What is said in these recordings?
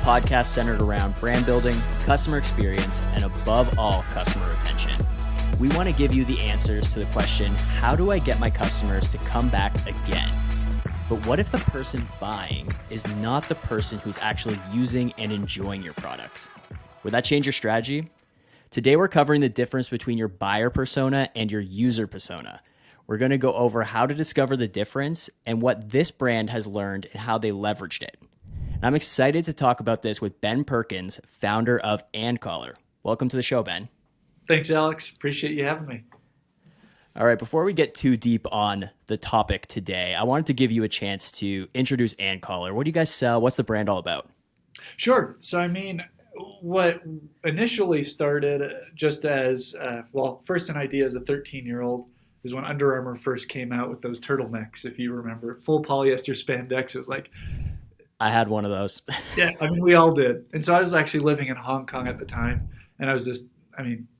podcast centered around brand building, customer experience, and above all, customer retention. We want to give you the answers to the question, how do I get my customers to come back again? But what if the person buying is not the person who's actually using and enjoying your products? Would that change your strategy? Today, we're covering the difference between your buyer persona and your user persona. We're going to go over how to discover the difference and what this brand has learned and how they leveraged it. And I'm excited to talk about this with Ben Perkins, founder of &Collar. Welcome to the show, Ben. Thanks, Alex. Appreciate you having me. All right, before we get too deep on the topic today, I wanted to give you a chance to introduce &Collar. What do you guys sell? What's the brand all about? Sure. So, what initially started just as, first an idea as a 13-year-old is when Under Armour first came out with those turtlenecks, if you remember. Full polyester spandex. It was like... I had one of those. Yeah, we all did. And so I was actually living in Hong Kong at the time, and I was this,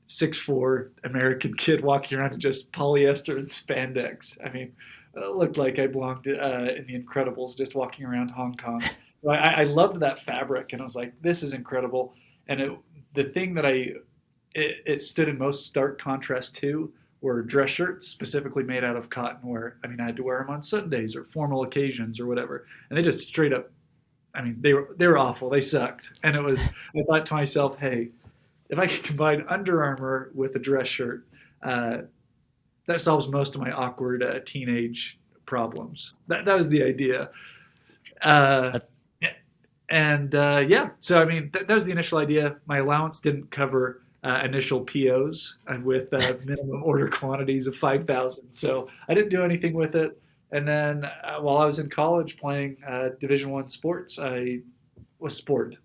6'4" American kid walking around in just polyester and spandex. It looked like I belonged in The Incredibles, just walking around Hong Kong. I loved that fabric, and I was like, this is incredible. And the thing that it stood in most stark contrast to were dress shirts, specifically made out of cotton, where, I had to wear them on Sundays or formal occasions or whatever. And they just straight up, they were awful. They sucked. And I thought to myself, hey, if I could combine Under Armour with a dress shirt, that solves most of my awkward teenage problems. That was the idea. So that was the initial idea. My allowance didn't cover initial POs with minimum order quantities of 5,000. So I didn't do anything with it. And then while I was in college playing Division I sports, one sport.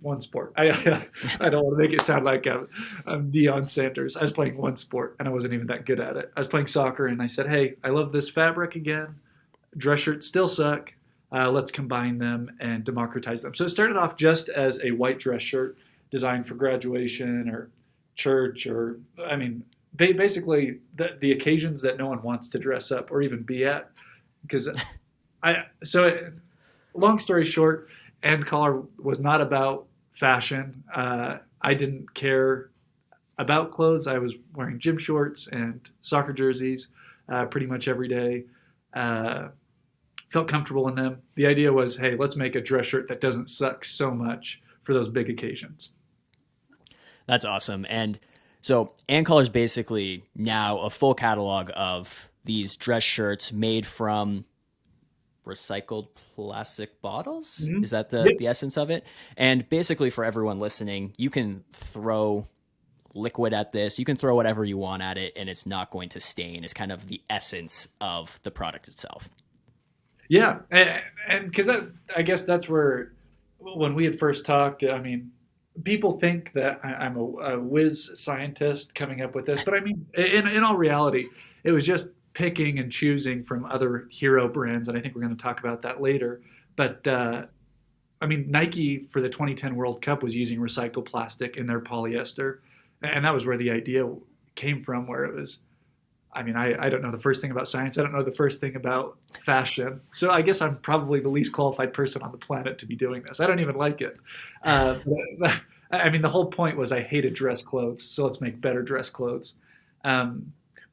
I don't want to make it sound like I'm Deion Sanders. I was playing one sport, and I wasn't even that good at it. I was playing soccer, and I said, hey, I love this fabric again. Dress shirts still suck. Let's combine them and democratize them. So it started off just as a white dress shirt designed for graduation or church or, basically the occasions that no one wants to dress up or even be at. Long story short, &Collar was not about fashion. I didn't care about clothes. I was wearing gym shorts and soccer jerseys pretty much every day. Felt comfortable in them. The idea was, hey, let's make a dress shirt that doesn't suck so much for those big occasions. That's awesome. And so &Collar is basically now a full catalog of these dress shirts made from recycled plastic bottles. Mm-hmm. Is that the essence of it? And basically for everyone listening, you can throw liquid at this, you can throw whatever you want at it, and it's not going to stain. It's kind of the essence of the product itself. Yeah. And because I guess that's where, when we had first talked, people think that I'm a whiz scientist coming up with this, but in all reality, it was just picking and choosing from other hero brands, and I think we're going to talk about that later. But Nike for the 2010 World Cup was using recycled plastic in their polyester, and that was where the idea came from. Where it was, I don't know the first thing about science. I don't know the first thing about fashion, so I guess I'm probably the least qualified person on the planet to be doing this. I don't even like it. The whole point was I hated dress clothes, so let's make better dress clothes.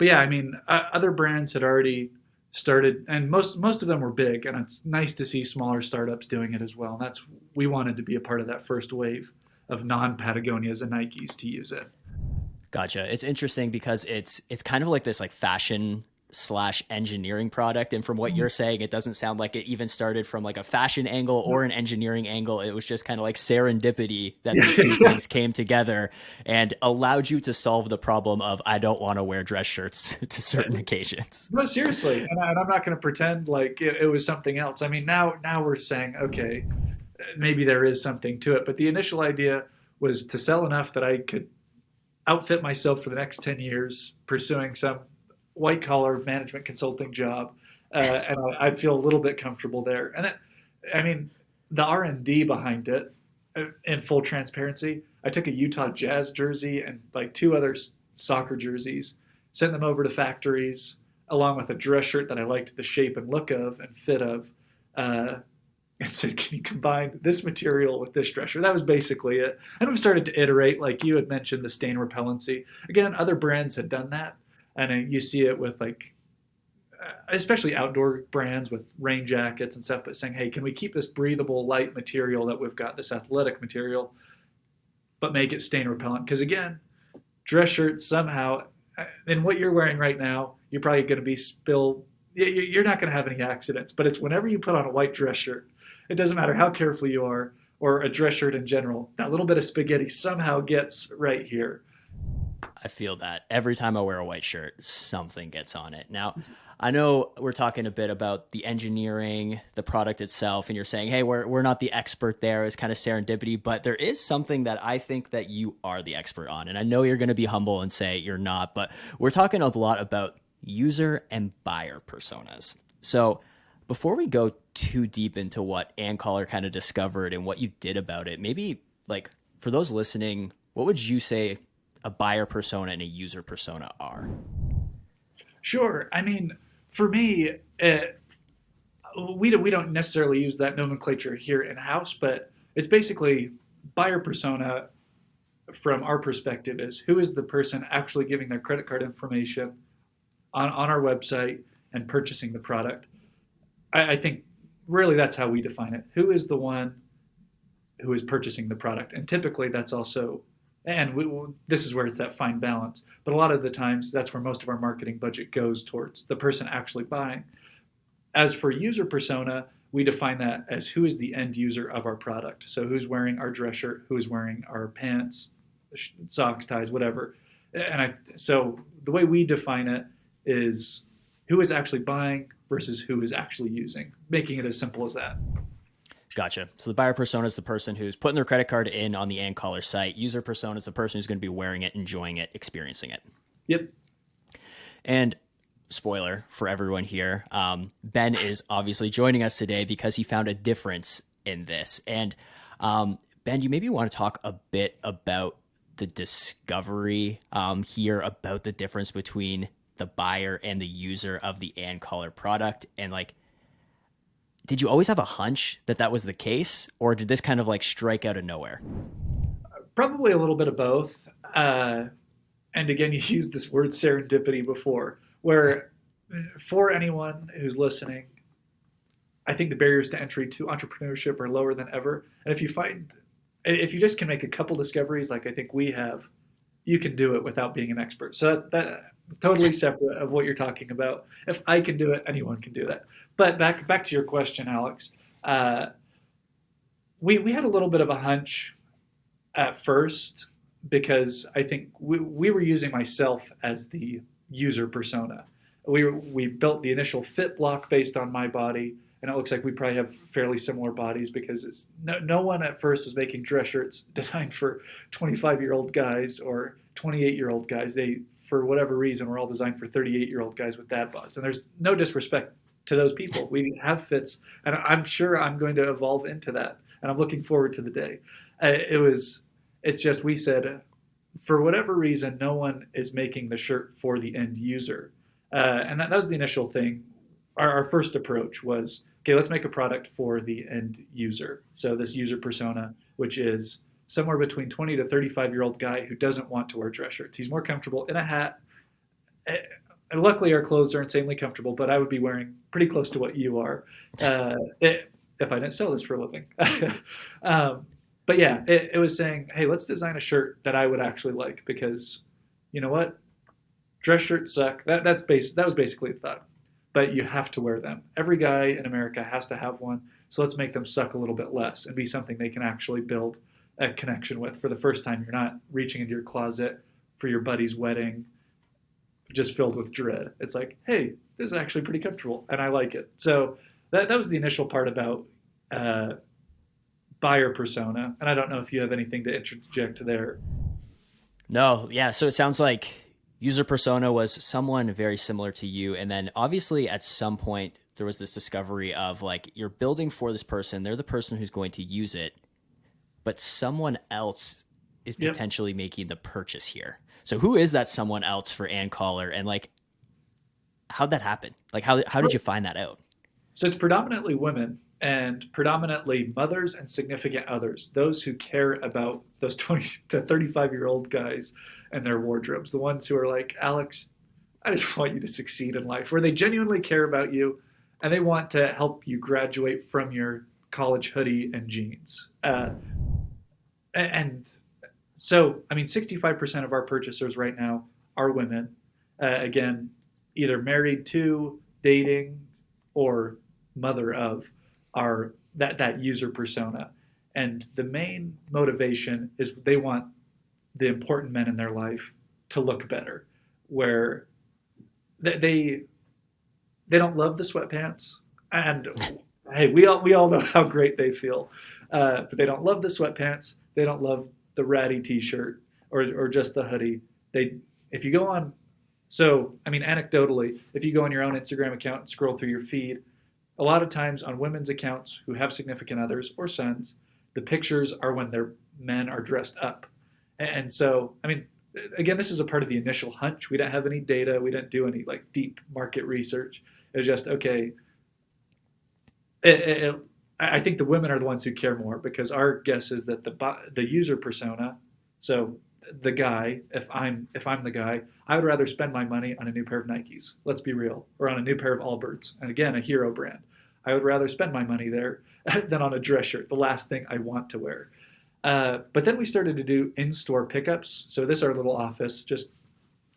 Other brands had already started, and most of them were big, and it's nice to see smaller startups doing it as well. And we wanted to be a part of that first wave of non-Patagonias and Nikes to use it. Gotcha. It's interesting because it's kind of like this fashion / engineering product. And from what you're saying, it doesn't sound like it even started from like a fashion angle or an engineering angle. It was just kind of like serendipity that these two things came together and allowed you to solve the problem of, I don't want to wear dress shirts to certain occasions. No, seriously. And I'm not going to pretend like it was something else. Now we're saying, okay, maybe there is something to it. But the initial idea was to sell enough that I could outfit myself for the next 10 years pursuing some white collar management consulting job, and I'd feel a little bit comfortable there. And the R&D behind it, in full transparency, I took a Utah Jazz jersey and like 2 other soccer jerseys, sent them over to factories along with a dress shirt that I liked the shape and look of and fit of, and said, can you combine this material with this dress shirt? That was basically it. And we started to iterate, like you had mentioned, the stain repellency. Again, other brands had done that. And you see it with like, especially outdoor brands with rain jackets and stuff, but saying, hey, can we keep this breathable, light material that we've got, this athletic material, but make it stain repellent? Because again, dress shirts somehow, in what you're wearing right now, you're probably going to be spilled. You're not going to have any accidents, but it's whenever you put on a white dress shirt, it doesn't matter how careful you are, or a dress shirt in general, that little bit of spaghetti somehow gets right here. I feel that every time I wear a white shirt, something gets on it. Now, I know we're talking a bit about the engineering, the product itself, and you're saying, hey, we're not the expert there. It's kind of serendipity, but there is something that I think that you are the expert on. And I know you're going to be humble and say you're not, but we're talking a lot about user and buyer personas. So before we go too deep into what Ann Caller kind of discovered and what you did about it, maybe like for those listening, what would you say a buyer persona and a user persona are? Sure. I mean, for me, we don't necessarily use that nomenclature here in house, but it's basically buyer persona from our perspective is who is the person actually giving their credit card information on our website and purchasing the product. I think really that's how we define it. Who is the one who is purchasing the product? And typically that's also, and this is where it's that fine balance. But a lot of the times that's where most of our marketing budget goes towards the person actually buying. As for user persona, we define that as who is the end user of our product. So who's wearing our dress shirt, who's wearing our pants, socks, ties, whatever. So the way we define it is who is actually buying versus who is actually using, making it as simple as that. Gotcha. So the buyer persona is the person who's putting their credit card in on the Ann Caller site. User persona is the person who's going to be wearing it, enjoying it, experiencing it. Yep. And spoiler for everyone here, Ben is obviously joining us today because he found a difference in this. And Ben, you maybe want to talk a bit about the discovery here about the difference between the buyer and the user of the Ann Caller product. And like, did you always have a hunch that that was the case, or did this kind of like strike out of nowhere? Probably a little bit of both. And again, you used this word serendipity before, where for anyone who's listening, I think the barriers to entry to entrepreneurship are lower than ever. And if you just can make a couple discoveries like I think we have, you can do it without being an expert. So that totally separate of what you're talking about. If I can do it, anyone can do that. But back to your question, Alex. We had a little bit of a hunch at first because I think we were using myself as the user persona. We built the initial fit block based on my body, and it looks like we probably have fairly similar bodies because no one at first was making dress shirts designed for 25-year-old guys or 28-year-old guys. They, for whatever reason, were all designed for 38-year-old guys with dad bods. And there's no disrespect to those people. We have fits, and I'm sure I'm going to evolve into that, and I'm looking forward to the day. It's just we said, for whatever reason, no one is making the shirt for the end user. And that was the initial thing. Our first approach was, okay, let's make a product for the end user. So this user persona, which is somewhere between 20 to 35-year-old guy who doesn't want to wear dress shirts. He's more comfortable in a hat. And luckily, our clothes are insanely comfortable, but I would be wearing pretty close to what you are if I didn't sell this for a living. But yeah, it was saying, hey, let's design a shirt that I would actually like because, you know what? Dress shirts suck. That was basically the thought. But you have to wear them. Every guy in America has to have one. So let's make them suck a little bit less and be something they can actually build a connection with. For the first time, you're not reaching into your closet for your buddy's wedding just filled with dread. It's like, hey, this is actually pretty comfortable and I like it. So that was the initial part about buyer persona. And I don't know if you have anything to interject there. No, yeah. So it sounds like user persona was someone very similar to you. And then obviously at some point there was this discovery of like, you're building for this person. They're the person who's going to use it, but someone else is potentially making the purchase here. So who is that someone else for Ann Caller, and like, how'd that happen? Like, how did you find that out? So it's predominantly women. and predominantly mothers and significant others, those who care about those 20 to 35-year-old guys and their wardrobes, the ones who are like, Alex, I just want you to succeed in life, where they genuinely care about you and they want to help you graduate from your college hoodie and jeans. And so, I mean, 65% of our purchasers right now are women. Again, either married to, dating, or mother of are that user persona. And the main motivation is they want the important men in their life to look better, where they they don't love the sweatpants, and hey, we all know how great they feel, but they don't love the sweatpants. They don't love the ratty T-shirt or just the hoodie. They if you go on, so I mean, anecdotally, if you go on your own Instagram account and scroll through your feed, a lot of times on women's accounts who have significant others or sons, the pictures are when their men are dressed up, and so I mean, again, this is a part of the initial hunch. We didn't have any data. We didn't do any like deep market research. It was just okay. I think the women are the ones who care more because our guess is that the user persona, so the guy, if I'm the guy, I would rather spend my money on a new pair of Nikes. Let's be real, or on a new pair of Allbirds, and again, a hero brand. I would rather spend my money there than on a dress shirt, the last thing I want to wear. But then we started to do in-store pickups. So this is our little office. Just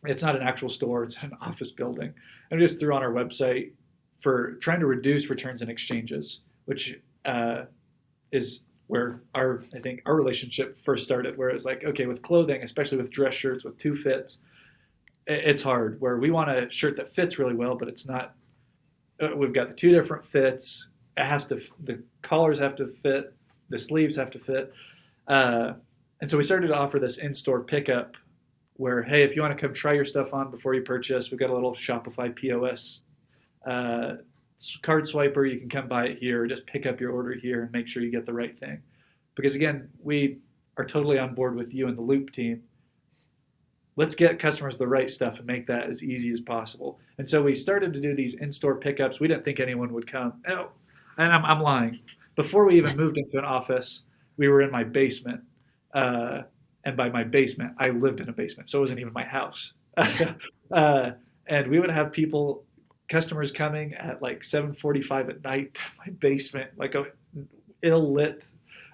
it's not an actual store; it's an office building, and we just threw on our website for trying to reduce returns and exchanges, which is where I think our relationship first started. Where it's like, okay, with clothing, especially with dress shirts with two fits, it's hard. Where we want a shirt that fits really well, but it's not. We've got the two different fits. It has to. The collars have to fit. The sleeves have to fit. And so we started to offer this in-store pickup where, hey, if you want to come try your stuff on before you purchase, we've got a little Shopify POS card swiper. You can come buy it here, just pick up your order here and make sure you get the right thing. Because again, we are totally on board with you and the Loop team. Let's get customers the right stuff and make that as easy as possible. And so we started to do these in-store pickups. We didn't think anyone would come. Oh, and I'm lying. Before we even moved into an office, we were in my basement. And by my basement, I lived in a basement, so it wasn't even my house. And we would have customers coming at like 7:45 at night to my basement, like a ill-lit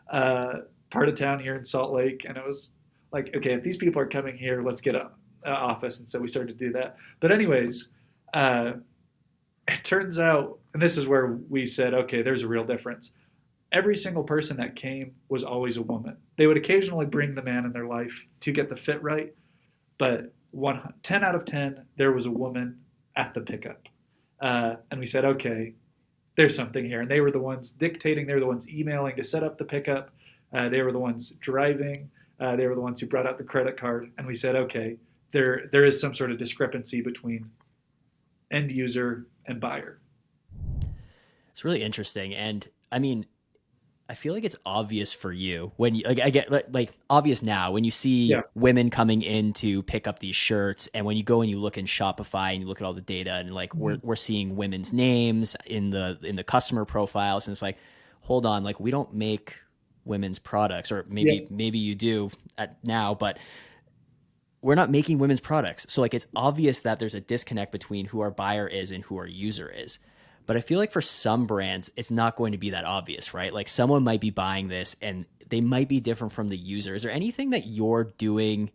part of town here in Salt Lake. And it was like, okay, if these people are coming here, let's get an office. And so we started to do that. But anyways, it turns out, and this is where we said, okay, there's a real difference. Every single person that came was always a woman. They would occasionally bring the man in their life to get the fit right, but 10 out of 10, there was a woman at the pickup. And we said, okay, there's something here. And they were the ones dictating. They were the ones emailing to set up the pickup. They were the ones driving. They were the ones who brought out the credit card. And we said, okay, there is some sort of discrepancy between end user and buyer. It's really interesting. And I mean, I feel like it's obvious for you when you like, I get like obvious now when you see women coming in to pick up these shirts, and when you go and you look in Shopify and you look at all the data, and like we're seeing women's names in the customer profiles, and it's like, hold on, like we don't make women's products, or maybe you do now, but we're not making women's products. So like it's obvious that there's a disconnect between who our buyer is and who our user is. But I feel like for some brands, it's not going to be that obvious, right? Like someone might be buying this and they might be different from the user. Is there anything that you're doing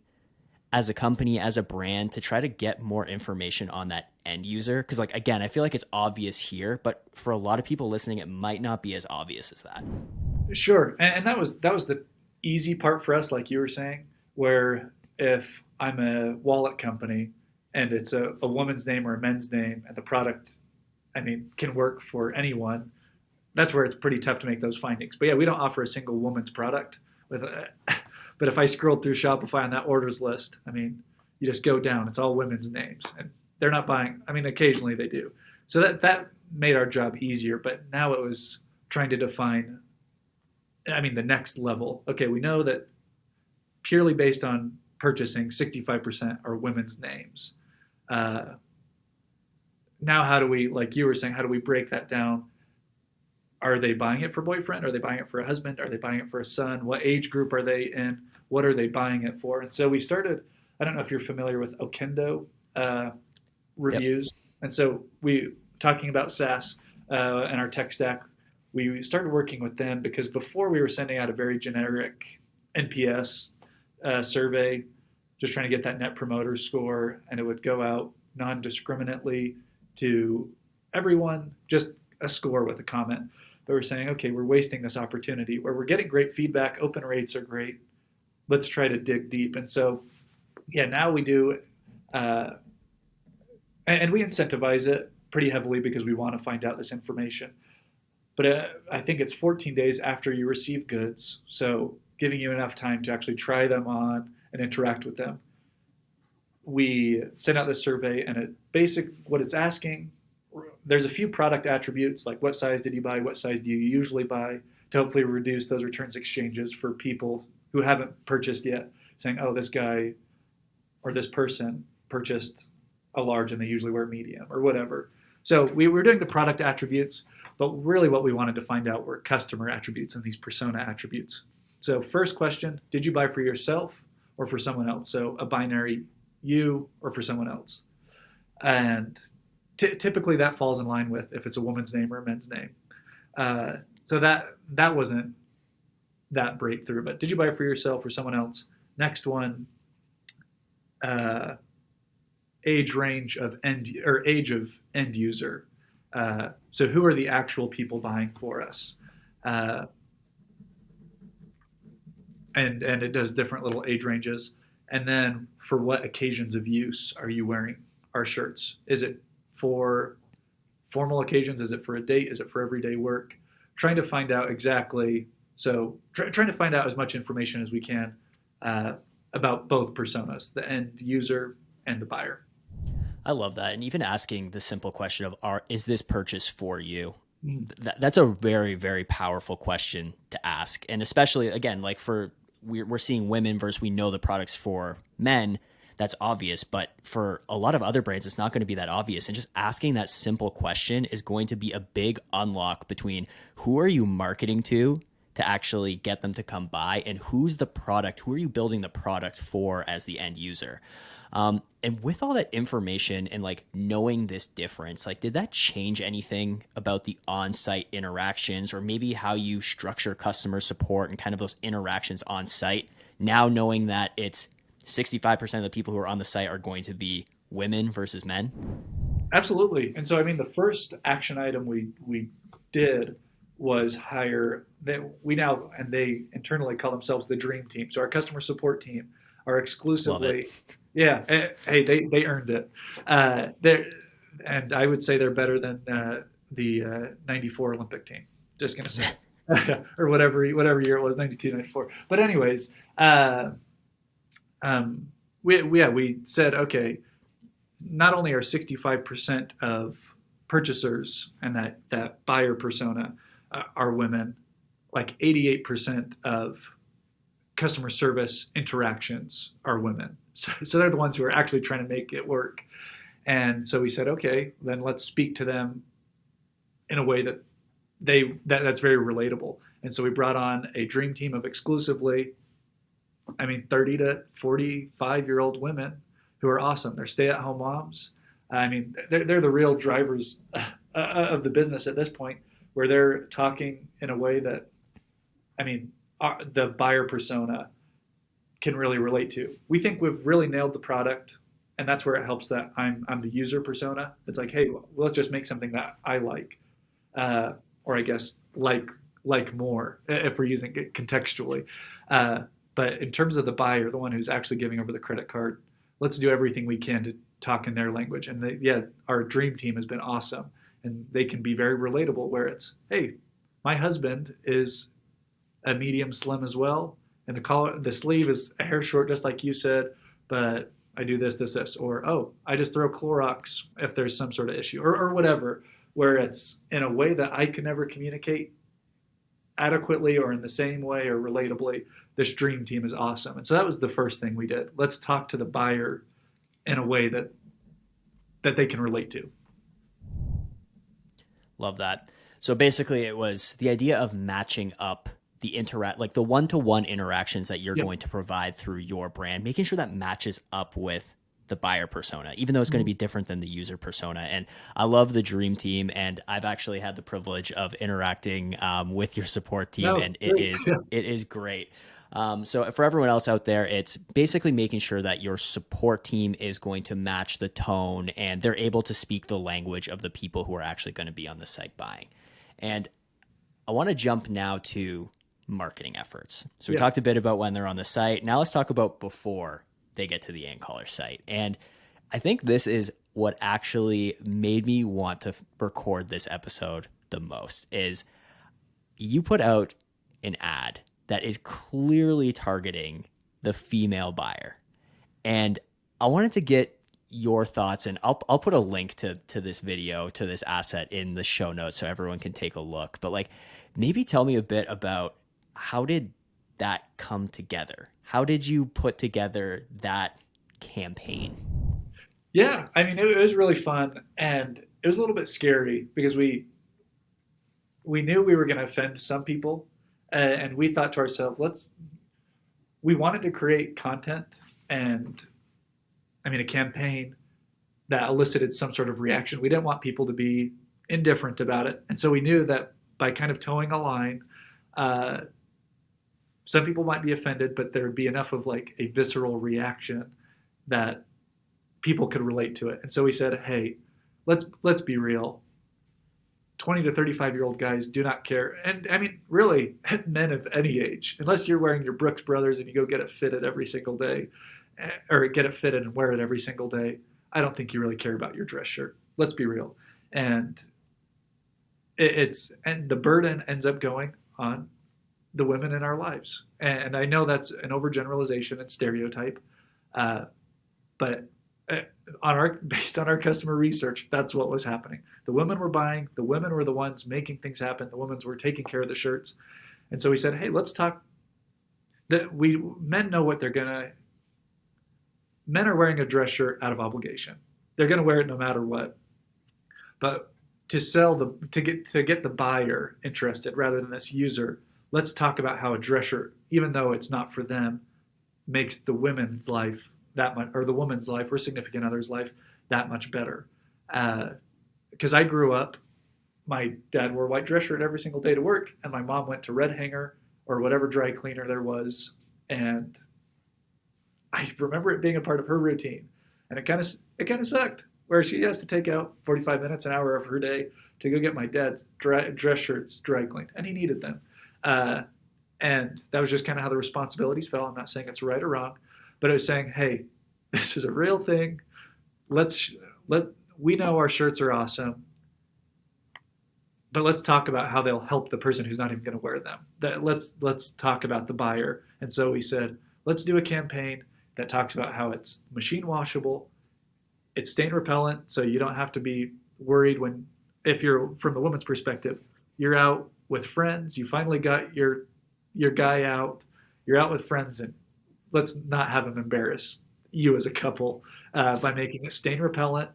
as a company, as a brand, to try to get more information on that end user? Because like, again, I feel like it's obvious here, but for a lot of people listening, it might not be as obvious as that. Sure. And that was the easy part for us, like you were saying, where if I'm a wallet company and it's a woman's name or a men's name and the product, I mean, can work for anyone, that's where it's pretty tough to make those findings. But yeah, we don't offer a single woman's product. But if I scrolled through Shopify on that orders list, I mean, you just go down, it's all women's names. And they're not buying, I mean, occasionally they do. So that made our job easier. But now it was trying to define, I mean, the next level. Okay, we know that purely based on purchasing, 65% are women's names. Now, how do we, like you were saying, how do we break that down? Are they buying it for boyfriend? Are they buying it for a husband? Are they buying it for a son? What age group are they in? What are they buying it for? And so we started, I don't know if you're familiar with Okendo Yep. reviews. And so we, talking about SaaS and our tech stack, we started working with them because before we were sending out a very generic NPS survey, just trying to get that net promoter score, and it would go out non-discriminately to everyone, just a score with a comment. But we're saying, okay, we're wasting this opportunity where we're getting great feedback, open rates are great. Let's try to dig deep. And so, yeah, now we do, and we incentivize it pretty heavily because we want to find out this information. But I think it's 14 days after you receive goods, so giving you enough time to actually try them on and interact with them. We send out this survey, and what it's asking, there's a few product attributes like what size did you buy, what size do you usually buy, to hopefully reduce those returns exchanges for people who haven't purchased yet, saying, oh, this guy or this person purchased a large and they usually wear medium or whatever. So we were doing the product attributes, but really what we wanted to find out were customer attributes and these persona attributes. So first question, did you buy for yourself or for someone else? So a binary, you or for someone else. And typically that falls in line with if it's a woman's name or a men's name. So that wasn't that breakthrough, but did you buy it for yourself or someone else? Next one, age range of age of end user. So who are the actual people buying for us? And it does different little age ranges. And then for what occasions of use are you wearing our shirts? Is it for formal occasions? Is it for a date? Is it for everyday work? Trying to find out exactly. So trying to find out as much information as we can about both personas, the end user and the buyer. I love that. And even asking the simple question of, is this purchase for you? That's a very, very powerful question to ask. And especially, again, like we're seeing women versus we know the products for men. That's obvious. But for a lot of other brands, it's not going to be that obvious. And just asking that simple question is going to be a big unlock between who are you marketing to actually get them to come buy, and who's the product, who are you building the product for as the end user. And with all that information and like knowing this difference, like did that change anything about the on-site interactions or maybe how you structure customer support and kind of those interactions on site? Now knowing that it's 65% of the people who are on the site are going to be women versus men? Absolutely. And so, I mean, the first action item we did was hire and they internally call themselves the dream team. So our customer support team are exclusively, yeah, hey, they earned it. And I would say they're better than the 94 Olympic team. Just going to say, or whatever year it was, 92, 94. But anyways, we said, okay, not only are 65% of purchasers and that buyer persona are women, like 88% of customer service interactions are women. So they're the ones who are actually trying to make it work. And so we said, okay, then let's speak to them in a way that's very relatable. And so we brought on a dream team of exclusively, 30 to 45-year-old women who are awesome. They're stay-at-home moms. They're the real drivers of the business at this point, where they're talking in a way that, the buyer persona can really relate to. We think we've really nailed the product, and that's where it helps that I'm the user persona. It's like, hey, well, let's just make something that I like, or I guess like more if we're using it contextually. But in terms of the buyer, the one who's actually giving over the credit card, let's do everything we can to talk in their language. And our dream team has been awesome, and they can be very relatable. Where it's, hey, my husband is a medium slim as well, and the sleeve is a hair short, just like you said, but I do this, or, oh, I just throw Clorox if there's some sort of issue, or whatever, where it's in a way that I can never communicate adequately or in the same way or relatably. This dream team is awesome. And so that was the first thing we did. Let's talk to the buyer in a way that they can relate to. Love that. So basically, it was the idea of matching up the like the one-to-one interactions that you're Yep. going to provide through your brand, making sure that matches up with the buyer persona, even though it's going to be different than the user persona. And I love the dream team, and I've actually had the privilege of interacting with your support team, No, and great. it is great. So for everyone else out there, it's basically making sure that your support team is going to match the tone and they're able to speak the language of the people who are actually going to be on the site buying. And I want to jump now to marketing efforts. So we Yeah. talked a bit about when they're on the site. Now let's talk about before they get to the AntCaller site. And I think this is what actually made me want to record this episode the most is you put out an ad that is clearly targeting the female buyer. And I wanted to get your thoughts, and I'll put a link to this video, to this asset in the show notes so everyone can take a look. But like, maybe tell me a bit about how did that come together? How did you put together that campaign? Yeah, I mean, it was really fun, and it was a little bit scary because we knew we were going to offend some people, and we thought to ourselves, we wanted to create content and, I mean, a campaign that elicited some sort of reaction. We didn't want people to be indifferent about it, and so we knew that by kind of towing a line, uh, some people might be offended, but there would be enough of like a visceral reaction that people could relate to it. And so we said, hey, let's be real. 20 to 35-year-old guys do not care. And I mean, really, men of any age, unless you're wearing your Brooks Brothers and you go get it fitted every single day, or get it fitted and wear it every single day, I don't think you really care about your dress shirt. Let's be real. And and the burden ends up going on the women in our lives. And I know that's an overgeneralization and stereotype, uh, but based on our customer research, that's what was happening. The women were buying, the women were the ones making things happen, the women were taking care of the shirts. And so we said, hey, let's talk that men know what men are wearing a dress shirt out of obligation. They're going to wear it no matter what. But to get the buyer interested rather than this user, let's talk about how a dress shirt, even though it's not for them, makes the women's life that much, or the woman's life or significant other's life that much better. Because I grew up, my dad wore a white dress shirt every single day to work, and my mom went to Red Hanger or whatever dry cleaner there was, and I remember it being a part of her routine, and it kind of sucked, where she has to take out 45 minutes, an hour of her day to go get my dad's dress shirts dry cleaned, and he needed them. And that was just kind of how the responsibilities fell. I'm not saying it's right or wrong, but it was saying, hey, this is a real thing. We know our shirts are awesome, but let's talk about how they'll help the person who's not even going to wear them. Let's talk about the buyer. And so we said, let's do a campaign that talks about how it's machine washable, it's stain repellent, so you don't have to be worried if you're from the woman's perspective, you're out with friends, you finally got your guy out, you're out with friends, and let's not have him embarrass you as a couple by making it stain repellent.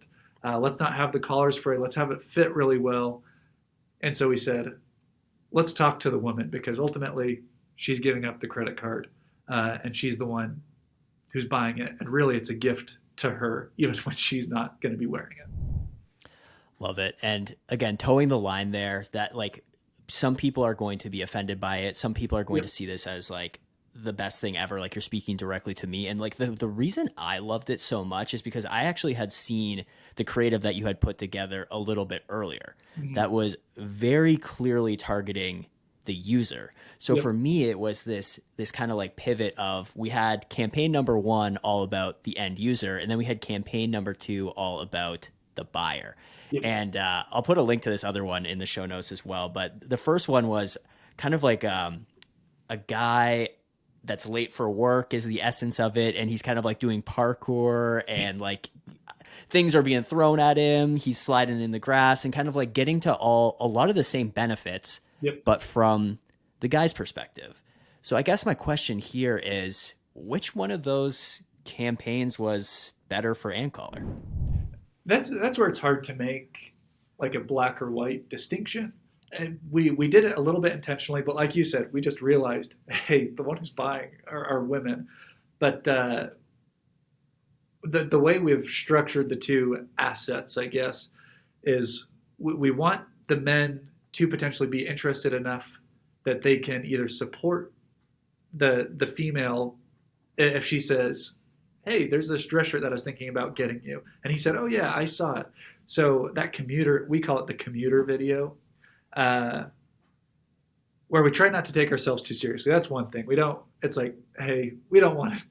Let's not have the collars fray. Let's have it fit really well. And so we said, let's talk to the woman, because ultimately she's giving up the credit card, and she's the one who's buying it. And really, it's a gift to her, even when she's not going to be wearing it. Love it. And again, towing the line there, that like some people are going to be offended by it. Some people are going to see this as like the best thing ever. Like, you're speaking directly to me. And like the reason I loved it so much is because I actually had seen the creative that you had put together a little bit earlier that was very clearly targeting the user. So for me, it was this kind of like pivot of, we had campaign number one all about the end user, and then we had campaign number two all about the buyer. And I'll put a link to this other one in the show notes as well. But the first one was kind of like a guy that's late for work is the essence of it. And he's kind of like doing parkour, and like things are being thrown at him. He's sliding in the grass and kind of like getting to a lot of the same benefits, but from the guy's perspective. So I guess my question here is, which one of those campaigns was better for AntCaller? That's where it's hard to make like a black or white distinction. And we did it a little bit intentionally, but like you said, we just realized, hey, the one who's buying are women. But the way we've structured the two assets, I guess, is we want the men to potentially be interested enough that they can either support the female if she says, "Hey, there's this dress shirt that I was thinking about getting you," and he said, "Oh yeah, I saw it." So that commuter, we call it the commuter video, uh, where we try not to take ourselves too seriously. That's one thing. We don't. It's like, hey, we don't want to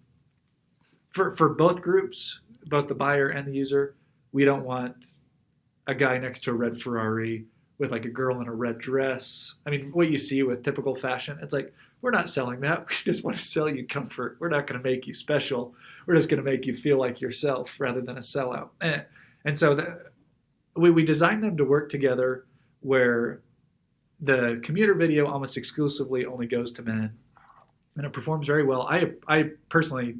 for both groups, both the buyer and the user. We don't want a guy next to a red Ferrari with like a girl in a red dress. I mean, what you see with typical fashion, it's like, we're not selling that. We just want to sell you comfort. We're not going to make you special. We're just going to make you feel like yourself rather than a sellout. And so we designed them to work together where the commuter video almost exclusively only goes to men and it performs very well. I personally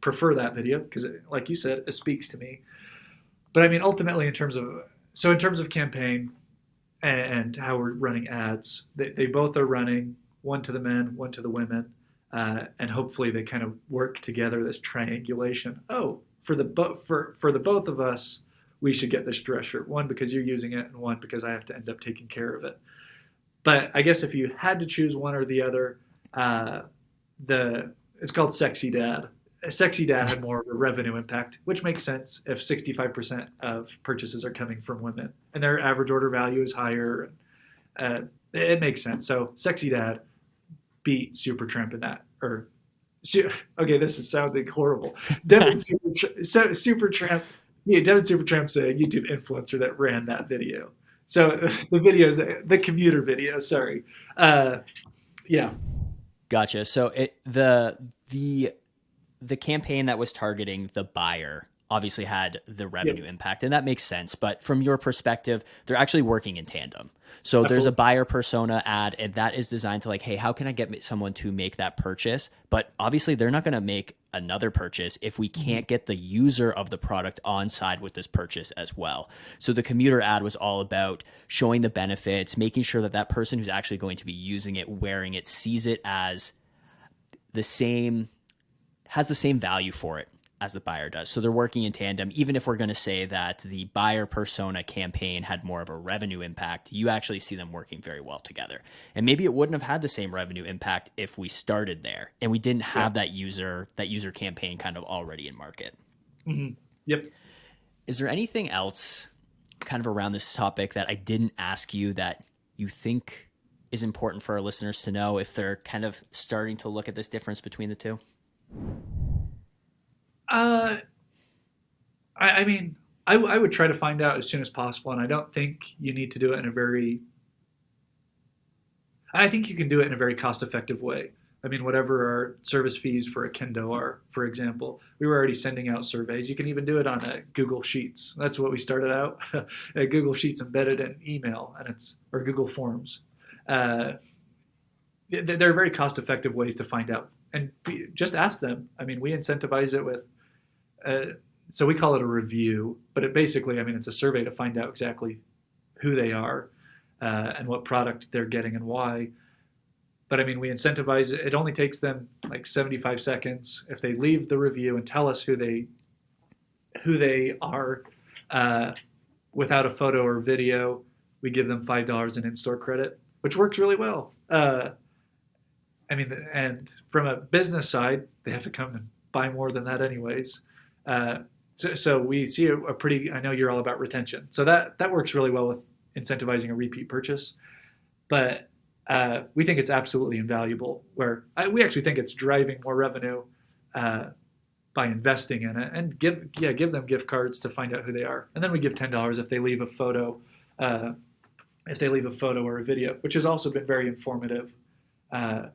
prefer that video because, like you said, it speaks to me. But I mean, ultimately, in terms of campaign and how we're running ads, they both are running one to the men, one to the women, and hopefully they kind of work together. This triangulation. Oh, for the both of us, we should get this dress shirt. One because you're using it, and one because I have to end up taking care of it. But I guess if you had to choose one or the other, it's called Sexy Dad. Sexy Dad had more of a revenue impact, which makes sense if 65% of purchases are coming from women and their average order value is higher. It makes sense. So Sexy Dad beat Supertramp in that. Okay, this is sounding horrible. Devin Supertramp. Yeah, Devin Supertramp's a YouTube influencer that ran that video. So the video is the commuter video. Sorry. Yeah. Gotcha. So the campaign that was targeting the buyer obviously had the revenue impact, and that makes sense. But from your perspective, they're actually working in tandem. So Absolutely. There's a buyer persona ad, and that is designed to like, hey, how can I get someone to make that purchase? But obviously, they're not going to make another purchase if we can't get the user of the product on side with this purchase as well. So the commuter ad was all about showing the benefits, making sure that that person who's actually going to be using it, wearing it, sees it as has the same value for it as the buyer does. So they're working in tandem. Even if we're going to say that the buyer persona campaign had more of a revenue impact, you actually see them working very well together. And maybe it wouldn't have had the same revenue impact if we started there and we didn't have that user campaign kind of already in market. Mm-hmm. Yep. Is there anything else kind of around this topic that I didn't ask you that you think is important for our listeners to know if they're kind of starting to look at this difference between the two? I mean, I would try to find out as soon as possible, and I don't think you need to do it I think you can do it in a very cost-effective way. I mean, whatever our service fees for a kendo are, for example, we were already sending out surveys. You can even do it on a Google Sheets. That's what we started out, Google Sheets embedded in email, or Google Forms. There are very cost-effective ways to find out. And just ask them. I mean, we incentivize it with, so we call it a review, but it's a survey to find out exactly who they are and what product they're getting and why. But I mean, we incentivize it. It only takes them like 75 seconds. If they leave the review and tell us who they are without a photo or video, we give them $5 in in-store credit, which works really well. And from a business side, they have to come and buy more than that anyways. So we see I know you're all about retention. So that works really well with incentivizing a repeat purchase. But we think it's absolutely invaluable we actually think it's driving more revenue by investing in it and give them gift cards to find out who they are. And then we give $10 if they leave a photo, or a video, which has also been very informative.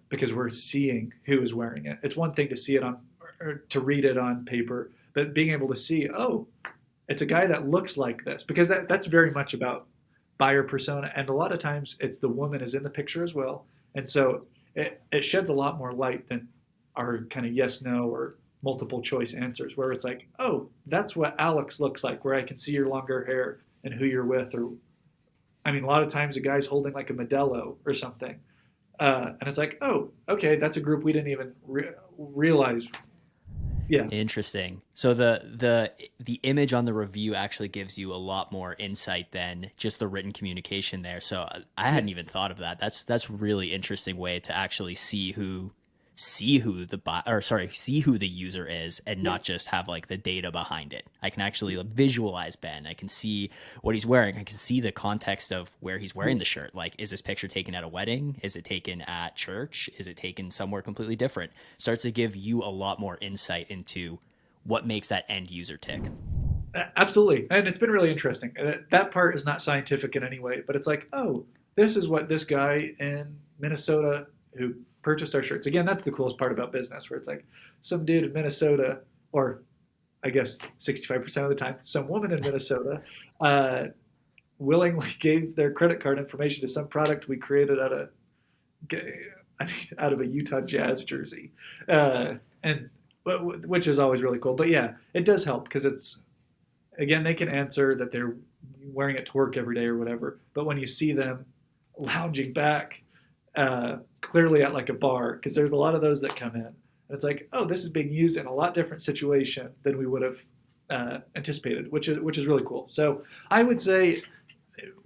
Because we're seeing who is wearing it. It's one thing to see it or to read it on paper, but being able to see, oh, it's a guy that looks like this, because that's very much about buyer persona. And a lot of times it's the woman is in the picture as well. And so it sheds a lot more light than our kind of yes, no, or multiple choice answers where it's like, oh, that's what Alex looks like, where I can see your longer hair and who you're with. I mean, a lot of times a guy's holding like a Modelo or something. And it's like, oh, okay, that's a group we didn't even realize. Yeah. Interesting. So the image on the review actually gives you a lot more insight than just the written communication there. So I Yeah. hadn't even thought of that. That's really interesting way to actually see who the see who the user is and Yeah. not just have like the data behind it. I can actually visualize Ben. I can see what he's wearing. I can see the context of where he's wearing the shirt. Like, is this picture taken at a wedding? Is it taken at church? Is it taken somewhere completely different? Starts to give you a lot more insight into what makes that end user tick. Absolutely. And it's been really interesting. That part is not scientific in any way, but it's like, oh, this is what this guy in Minnesota who purchased our shirts. Again, that's the coolest part about business, where it's like some dude in Minnesota, or I guess 65% of the time, some woman in Minnesota, uh, willingly gave their credit card information to some product we created I mean, out of a Utah Jazz jersey, and which is always really cool. But yeah, it does help because it's, again, they can answer that they're wearing it to work every day or whatever. But when you see them lounging back, clearly at like a bar, because there's a lot of those that come in, and it's like, oh, this is being used in a lot different situation than we would have anticipated, which is really cool. So I would say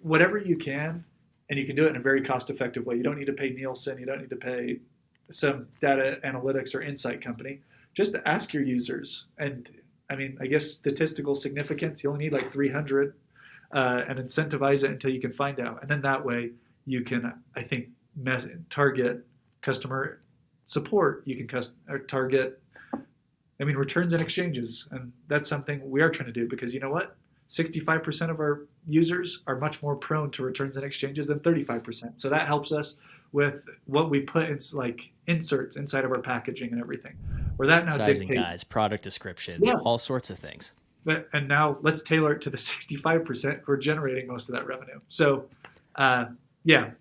whatever you can, and you can do it in a very cost-effective way. You don't need to pay Nielsen. You don't need to pay some data analytics or insight company. Just ask your users. And I mean, I guess statistical significance, you only need like 300, and incentivize it until you can find out. And then that way you can, I think, target customer support. You can target, I mean, returns and exchanges. And that's something we are trying to do, because you know what? 65% of our users are much more prone to returns and exchanges than 35%. So that helps us with what we put in, like inserts inside of our packaging and everything, where that now Sizing dictates. guides, product descriptions, Yeah. all sorts of things. And now let's tailor it to the 65% who are generating most of that revenue. So, yeah.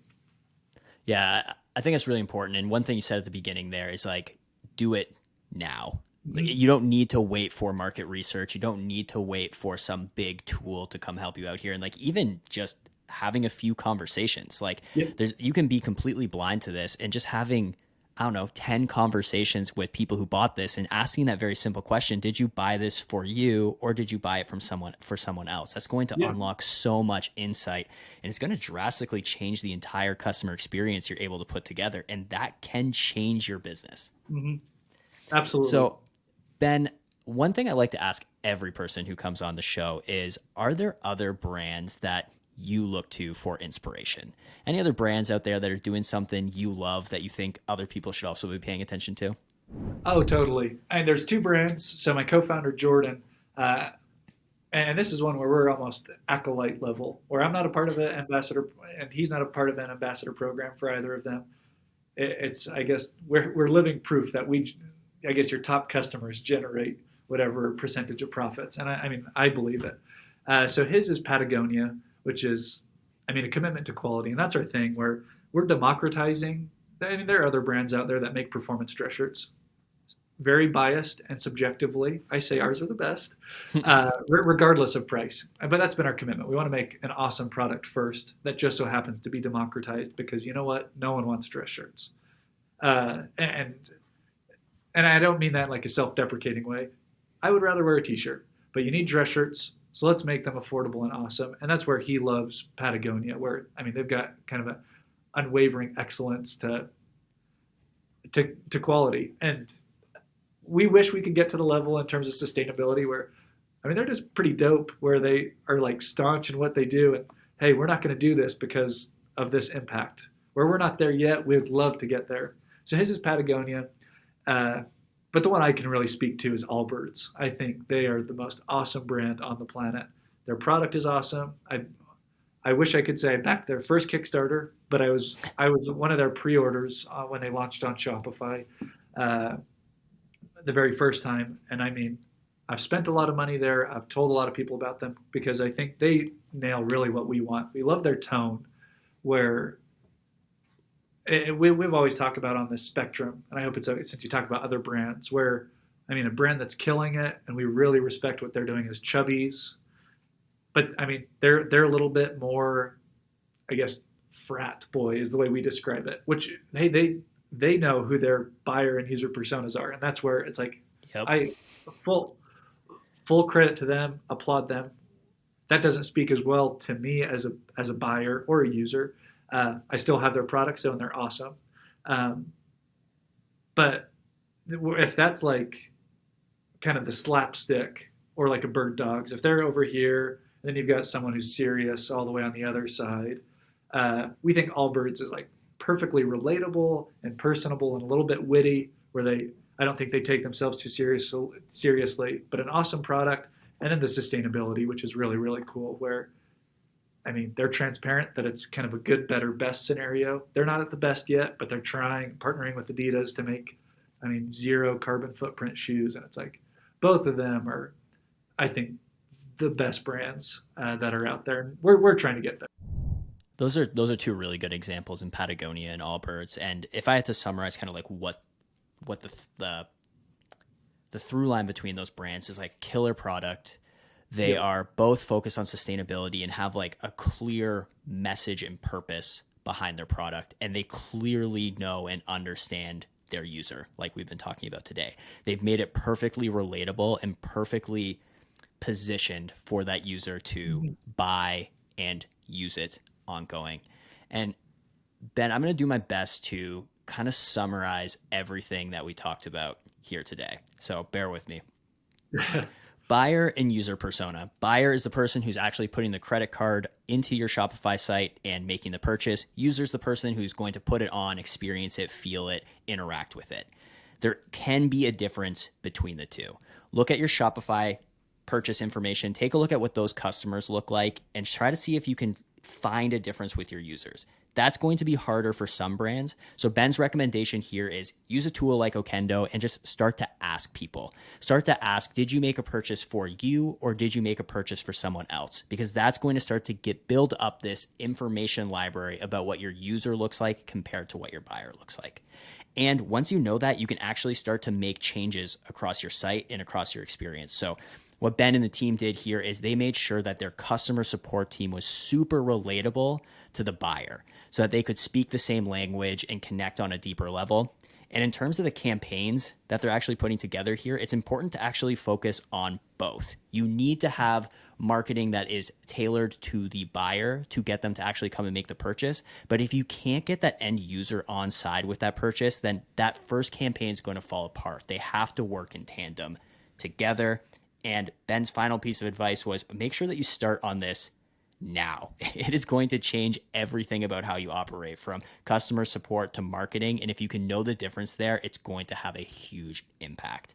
Yeah, I think it's really important. And one thing you said at the beginning there is like, do it now. You don't need to wait for market research. You don't need to wait for some big tool to come help you out here. And like, even just having a few conversations, like Yeah. you can be completely blind to this, and just having, I don't know, 10 conversations with people who bought this and asking that very simple question: did you buy this for you, or did you buy it for someone else? That's going to Yeah. unlock so much insight, and it's going to drastically change the entire customer experience you're able to put together. And that can change your business. Hmm. Absolutely. So, Ben, one thing I like to ask every person who comes on the show is, are there other brands that you look to for inspiration? Any other brands out there that are doing something you love that you think other people should also be paying attention to? Oh, totally. And there's two brands. So my co-founder Jordan, uh, and this is one where we're almost acolyte level, where I'm not a part of an ambassador, and he's not a part of an ambassador program for either of them. It's, I guess, we're living proof that I guess your top customers generate whatever percentage of profits, and I mean, I believe it. So his is Patagonia, which is, I mean, a commitment to quality, and that's our thing, where we're democratizing. I mean, there are other brands out there that make performance dress shirts. Very biased and subjectively, I say ours are the best, regardless of price. But that's been our commitment. We want to make an awesome product first that just so happens to be democratized, because you know what? No one wants dress shirts. And I don't mean that in like a self-deprecating way. I would rather wear a t-shirt, but you need dress shirts, so let's make them affordable and awesome. And that's where he loves Patagonia, where, I mean, they've got kind of an unwavering excellence to quality. And we wish we could get to the level in terms of sustainability where, I mean, they're just pretty dope, where they are like staunch in what they do. And hey, we're not going to do this because of this impact. Where we're not there yet, we'd love to get there. So his is Patagonia. But the one I can really speak to is Allbirds. I think they are the most awesome brand on the planet. Their product is awesome. I wish I could say I backed their first Kickstarter, but I was one of their pre-orders when they launched on Shopify the very first time. And I mean, I've spent a lot of money there. I've told a lot of people about them because I think they nail really what we want. We love their tone, where we've always talked about on this spectrum, and I hope it's okay since you talk about other brands, where, I mean, a brand that's killing it and we really respect what they're doing is Chubbies. But I mean, they're a little bit more I guess frat boy is the way we describe it. Which hey, they know who their buyer and user personas are, and that's where it's like Yep. I full full credit to them, applaud them. That doesn't speak as well to me as a buyer or a user. I still have their products though, and they're awesome. Um, but if that's like kind of the slapstick or like a bird dogs, if they're over here, and then you've got someone who's serious all the way on the other side. We think Allbirds is like perfectly relatable and personable and a little bit witty, where I don't think they take themselves too seriously, but an awesome product. And then the sustainability, which is really, really cool, where, I mean, they're transparent that it's kind of a good, better, best scenario. They're not at the best yet, but they're partnering with Adidas to make, I mean, zero carbon footprint shoes. And it's like, both of them are, I think, the best brands that are out there. And we're trying to get there. Those are two really good examples in Patagonia and Allbirds. And if I had to summarize kind of like what the through line between those brands is, like, killer product. They are both focused on sustainability and have like a clear message and purpose behind their product. And they clearly know and understand their user, like we've been talking about today. They've made it perfectly relatable and perfectly positioned for that user to buy and use it ongoing. And Ben, I'm going to do my best to kind of summarize everything that we talked about here today. So bear with me. Buyer and user persona. Buyer is the person who's actually putting the credit card into your Shopify site and making the purchase. User is the person who's going to put it on, experience it, feel it, interact with it. There can be a difference between the two. Look at your Shopify purchase information, take a look at what those customers look like, and try to see if you can find a difference with your users. That's going to be harder for some brands. So Ben's recommendation here is use a tool like Okendo and just start to ask people. Start to ask, did you make a purchase for you or did you make a purchase for someone else? Because that's going to start to build up this information library about what your user looks like compared to what your buyer looks like. And once you know that, you can actually start to make changes across your site and across your experience. So what Ben and the team did here is they made sure that their customer support team was super relatable to the buyer so that they could speak the same language and connect on a deeper level. And in terms of the campaigns that they're actually putting together here, it's important to actually focus on both. You need to have marketing that is tailored to the buyer to get them to actually come and make the purchase. But if you can't get that end user on side with that purchase, then that first campaign is going to fall apart. They have to work in tandem together. And Ben's final piece of advice was make sure that you start on this now. It is going to change everything about how you operate, from customer support to marketing. And if you can know the difference there, it's going to have a huge impact.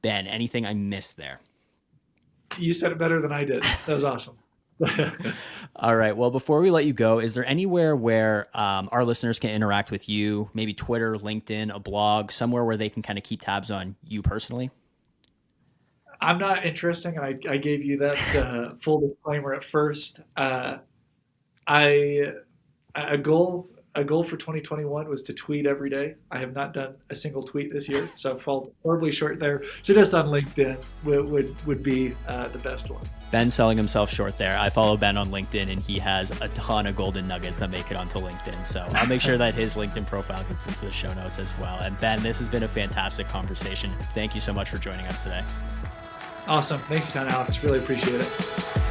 Ben, anything I missed there? You said it better than I did. That was awesome. All right. Well, before we let you go, is there anywhere where our listeners can interact with you? Maybe Twitter, LinkedIn, a blog, somewhere where they can kind of keep tabs on you personally? I'm not interesting, and I gave you that full disclaimer at first. A goal for 2021 was to tweet every day. I have not done a single tweet this year, so I've fallen horribly short there. So just on LinkedIn would be the best one. Ben's selling himself short there. I follow Ben on LinkedIn, and he has a ton of golden nuggets that make it onto LinkedIn. So I'll make sure that his LinkedIn profile gets into the show notes as well. And Ben, this has been a fantastic conversation. Thank you so much for joining us today. Awesome. Thanks a ton, Alex. Really appreciate it.